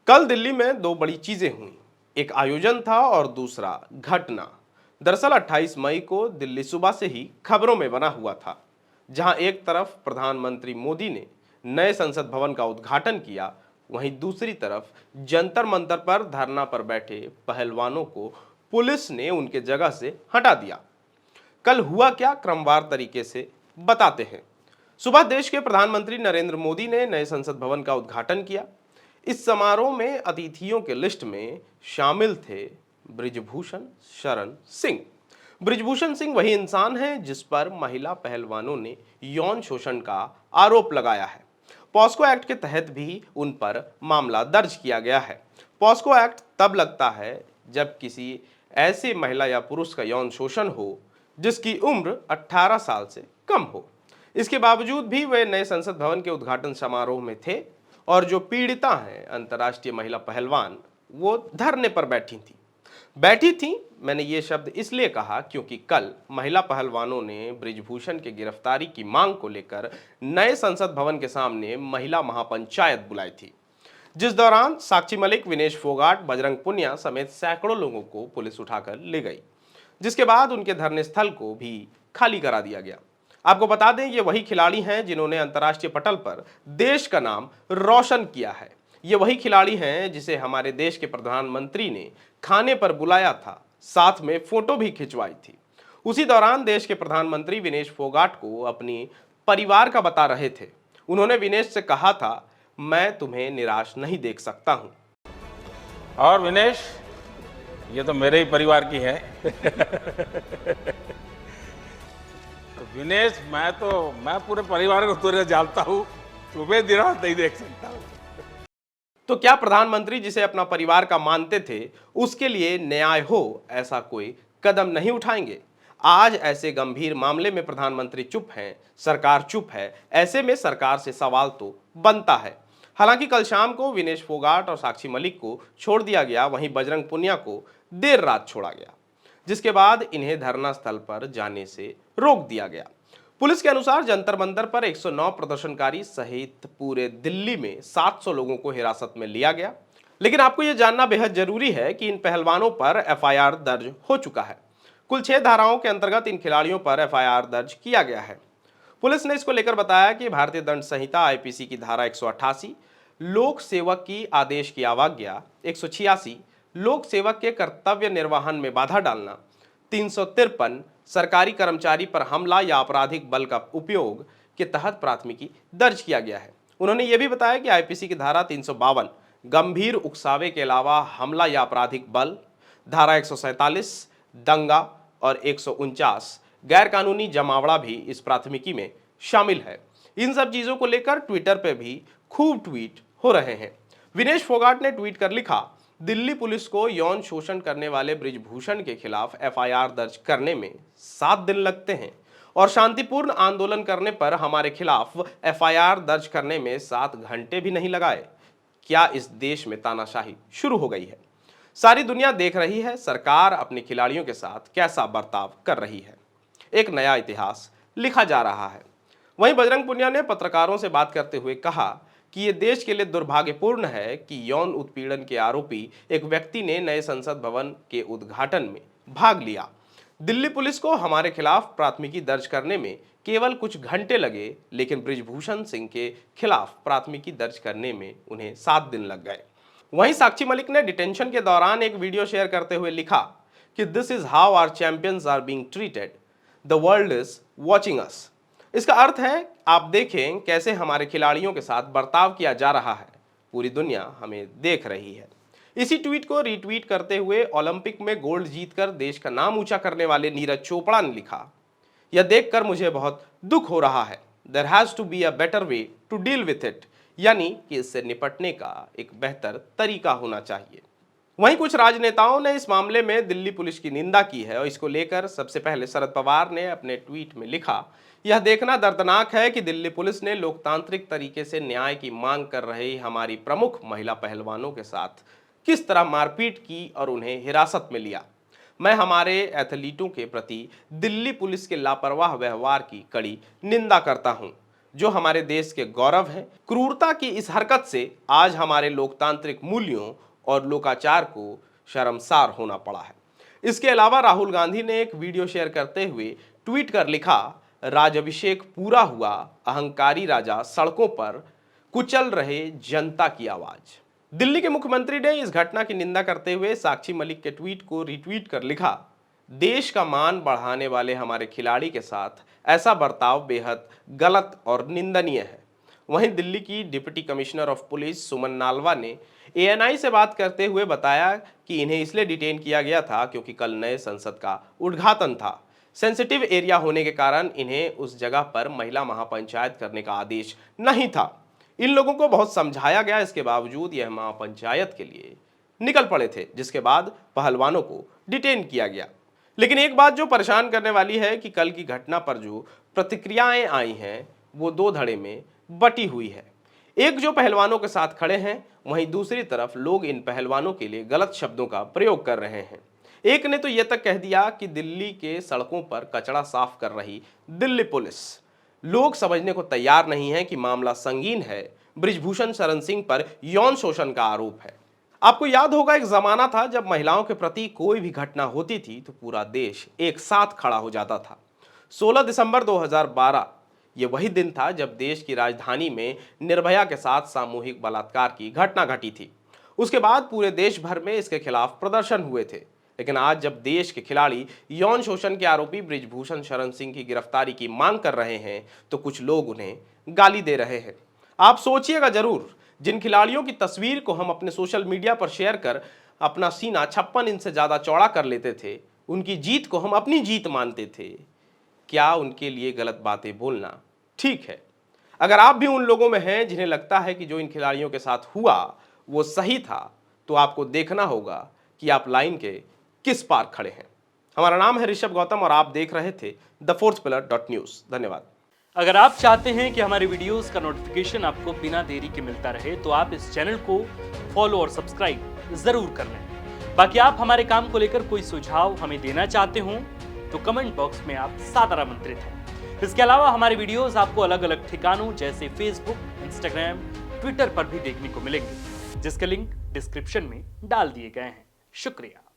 कल दिल्ली में दो बड़ी चीजें हुई। एक आयोजन था और दूसरा घटना। दरअसल 28 मई को दिल्ली सुबह से ही खबरों में बना हुआ था। जहां एक तरफ प्रधानमंत्री मोदी ने नए संसद भवन का उद्घाटन किया, वहीं दूसरी तरफ जंतर मंतर पर धरना पर बैठे पहलवानों को पुलिस ने उनके जगह से हटा दिया। कल हुआ क्या, क्रमवार तरीके से बताते हैं। सुबह देश के प्रधानमंत्री नरेंद्र मोदी ने नए संसद भवन का उद्घाटन किया। इस समारोह में अतिथियों के लिस्ट में शामिल थे ब्रिजभूषण शरण सिंह। ब्रिजभूषण सिंह वही इंसान हैं जिस पर महिला पहलवानों ने यौन शोषण का आरोप लगाया है। पॉस्को एक्ट के तहत भी उन पर मामला दर्ज किया गया है। पॉस्को एक्ट तब लगता है जब किसी ऐसे महिला या पुरुष का यौन शोषण हो जिसकी उम्र 18 साल से कम हो। इसके बावजूद भी वे नए संसद भवन के उद्घाटन समारोह में थे और जो पीड़िता हैं अंतर्राष्ट्रीय महिला पहलवान, वो धरने पर बैठी थी। मैंने ये शब्द इसलिए कहा क्योंकि कल महिला पहलवानों ने ब्रिजभूषण की गिरफ्तारी की मांग को लेकर नए संसद भवन के सामने महिला महापंचायत बुलाई थी, जिस दौरान साक्षी मलिक, विनेश फोगाट, बजरंग पुनिया समेत सैकड़ों लोगों को पुलिस उठाकर ले गई, जिसके बाद उनके धरने स्थल को भी खाली करा दिया गया। आपको बता दें, ये वही खिलाड़ी हैं जिन्होंने अंतर्राष्ट्रीय पटल पर देश का नाम रोशन किया है। ये वही खिलाड़ी हैं जिसे हमारे देश के प्रधानमंत्री ने खाने पर बुलाया था, साथ में फोटो भी खिंचवाई थी। उसी दौरान देश के प्रधानमंत्री विनेश फोगाट को अपनी परिवार का बता रहे थे। उन्होंने विनेश से कहा था, मैं तुम्हें निराश नहीं देख सकता हूं। और विनेश, ये तो मेरे ही परिवार की है। तो विनेश, मैं पूरे परिवार को तुझे जानता हूं, तुम्हें निराश नहीं देख सकता हूं। तो क्या प्रधानमंत्री जिसे अपना परिवार का मानते थे, उसके लिए न्याय हो ऐसा कोई कदम नहीं उठाएंगे? आज ऐसे गंभीर मामले में प्रधानमंत्री चुप हैं, सरकार चुप है। ऐसे में सरकार से सवाल तो बनता है। हालांकि कल शाम को विनेश फोगाट और साक्षी मलिक को छोड़ दिया गया, वहीं बजरंग पुनिया को देर रात छोड़ा गया, जिसके बाद इन्हें धरना स्थल पर जाने से रोक दिया गया। पुलिस के अनुसार जंतर मंतर पर 109 प्रदर्शनकारी सहित पूरे दिल्ली में 700 लोगों को हिरासत में लिया गया। लेकिन आपको यह जानना बेहद जरूरी है कि इन पहलवानों पर एफआईआर दर्ज हो चुका है। कुल 6 धाराओं के अंतर्गत इन खिलाड़ियों पर एफआईआर दर्ज किया गया है। पुलिस ने इसको लेकर बताया कि भारतीय दंड संहिता आईपीसी की धारा 188, लोक सेवक की आदेश की अवज्ञा, 186 लोक सेवक के कर्तव्य निर्वहन में बाधा डालना, 353 सरकारी कर्मचारी पर हमला या आपराधिक बल का उपयोग के तहत प्राथमिकी दर्ज किया गया है। उन्होंने ये भी बताया कि आईपीसी की धारा 352 गंभीर उकसावे के अलावा हमला या आपराधिक बल, धारा 147 दंगा और 149 गैर कानूनी जमावड़ा भी इस प्राथमिकी में शामिल है। इन सब चीजों को लेकर ट्विटर पे भी खूब ट्वीट हो रहे हैं। विनेश फोगाट ने ट्वीट कर लिखा, दिल्ली पुलिस को यौन शोषण करने वाले ब्रिजभूषण के खिलाफ एफआईआर दर्ज करने में 7 दिन लगते हैं और शांतिपूर्ण आंदोलन करने पर हमारे खिलाफ एफआईआर दर्ज करने में 7 घंटे भी नहीं लगाए। क्या इस देश में तानाशाही शुरू हो गई है? सारी दुनिया देख रही है सरकार अपने खिलाड़ियों के साथ कैसा बर्ताव कर रही है। एक नया इतिहास लिखा जा रहा है। वहीं बजरंग पुनिया ने पत्रकारों से बात करते हुए कहा कि ये देश के लिए दुर्भाग्यपूर्ण है कि यौन उत्पीड़न के आरोपी एक व्यक्ति ने नए संसद भवन के उद्घाटन में भाग लिया। दिल्ली पुलिस को हमारे खिलाफ प्राथमिकी दर्ज करने में केवल कुछ घंटे लगे, लेकिन ब्रिजभूषण सिंह के खिलाफ प्राथमिकी दर्ज करने में उन्हें 7 दिन लग गए। वहीं साक्षी मलिक ने डिटेंशन के दौरान एक वीडियो शेयर करते हुए लिखा कि this is how our champions are being treated, the world is watching us. इसका अर्थ है, आप देखें कैसे हमारे खिलाड़ियों के साथ बर्ताव किया जा रहा है, पूरी दुनिया हमें देख रही है। इसी ट्वीट को रीट्वीट करते हुए ओलंपिक में गोल्ड जीतकर देश का नाम ऊंचा करने वाले नीरज चोपड़ा ने लिखा, यह देखकर मुझे बहुत दुख हो रहा है। There has to be a better way to deal with it, यानी कि इससे निपटने का एक बेहतर तरीका होना चाहिए। वहीं कुछ राजनेताओं ने इस मामले में दिल्ली पुलिस की निंदा की है और इसको लेकर सबसे पहले शरद पवार ने अपने ट्वीट में लिखा, यह देखना दर्दनाक है कि दिल्ली पुलिस ने लोकतांत्रिक तरीके से न्याय की मांग कर रही हमारी प्रमुख महिला पहलवानों के साथ किस तरह मारपीट की और उन्हें हिरासत में लिया। मैं हमारे एथलीटों के प्रति दिल्ली पुलिस के लापरवाह व्यवहार की कड़ी निंदा करता हूं। जो हमारे देश के गौरव हैं। क्रूरता की इस हरकत से आज हमारे लोकतांत्रिक मूल्यों और लोकाचार को शर्मसार होना पड़ा है। इसके अलावा राहुल गांधी ने एक वीडियो शेयर करते हुए ट्वीट कर लिखा, राजाभिषेक पूरा हुआ, अहंकारी राजा सड़कों पर कुचल रहे जनता की आवाज। दिल्ली के मुख्यमंत्री ने इस घटना की निंदा करते हुए साक्षी मलिक के ट्वीट को रिट्वीट कर लिखा, देश का मान बढ़ाने वाले हमारे खिलाड़ी के साथ ऐसा बर्ताव बेहद गलत और निंदनीय है। वहीं दिल्ली की डिप्टी कमिश्नर ऑफ पुलिस सुमन नालवा ने एएनआई से बात करते हुए बताया कि इन्हें इसलिए डिटेन किया गया था क्योंकि कल नए संसद का उद्घाटन था। सेंसिटिव एरिया होने के कारण इन्हें उस जगह पर महिला महापंचायत करने का आदेश नहीं था। इन लोगों को बहुत समझाया गया, इसके बावजूद यह महापंचायत के लिए निकल पड़े थे, जिसके बाद पहलवानों को डिटेन किया गया। लेकिन एक बात जो परेशान करने वाली है कि कल की घटना पर जो प्रतिक्रियाएं आई हैं वो दो धड़े में बटी हुई है। एक जो पहलवानों के साथ खड़े हैं, वहीं दूसरी तरफ लोग इन पहलवानों के लिए गलत शब्दों का प्रयोग कर रहे हैं। एक ने तो यह तक कह दिया कि दिल्ली के सड़कों पर कचरा साफ कर रही दिल्ली पुलिस। लोग समझने को तैयार नहीं है कि मामला संगीन है। बृजभूषण शरण सिंह पर यौन शोषण का आरोप है। आपको याद होगा, एक जमाना था जब महिलाओं के प्रति कोई भी घटना होती थी तो पूरा देश एक साथ खड़ा हो जाता था। 16 दिसंबर 2012 ये वही दिन था जब देश की राजधानी में निर्भया के साथ सामूहिक बलात्कार की घटना घटी थी। उसके बाद पूरे देश भर में इसके खिलाफ प्रदर्शन हुए थे। लेकिन आज जब देश के खिलाड़ी यौन शोषण के आरोपी बृजभूषण शरण सिंह की गिरफ्तारी की मांग कर रहे हैं तो कुछ लोग उन्हें गाली दे रहे हैं। आप सोचिएगा जरूर, जिन खिलाड़ियों की तस्वीर को हम अपने सोशल मीडिया पर शेयर कर अपना सीना 56 इंच से ज्यादा चौड़ा कर लेते थे, उनकी जीत को हम अपनी जीत मानते थे, क्या उनके लिए गलत बातें बोलना ठीक है? अगर आप भी उन लोगों में हैं जिन्हें लगता है कि जो इन खिलाड़ियों के साथ हुआ वो सही था, तो आपको देखना होगा कि आप लाइन के किस पार खड़े हैं। हमारा नाम है ऋषभ गौतम और आप देख रहे थे thefourthpillar.news। धन्यवाद। अगर आप चाहते हैं कि हमारे वीडियोस का नोटिफिकेशन आपको बिना देरी के मिलता रहे तो आप इस चैनल को फॉलो और सब्सक्राइब जरूर कर लें। बाकी आप हमारे काम को लेकर कोई सुझाव हमें देना चाहते हो तो कमेंट बॉक्स में आप सादर आमंत्रित हैं। इसके अलावा हमारे वीडियोस आपको अलग अलग ठिकानों जैसे फेसबुक, इंस्टाग्राम, ट्विटर पर भी देखने को मिलेंगे, जिसके लिंक डिस्क्रिप्शन में डाल दिए गए हैं। शुक्रिया।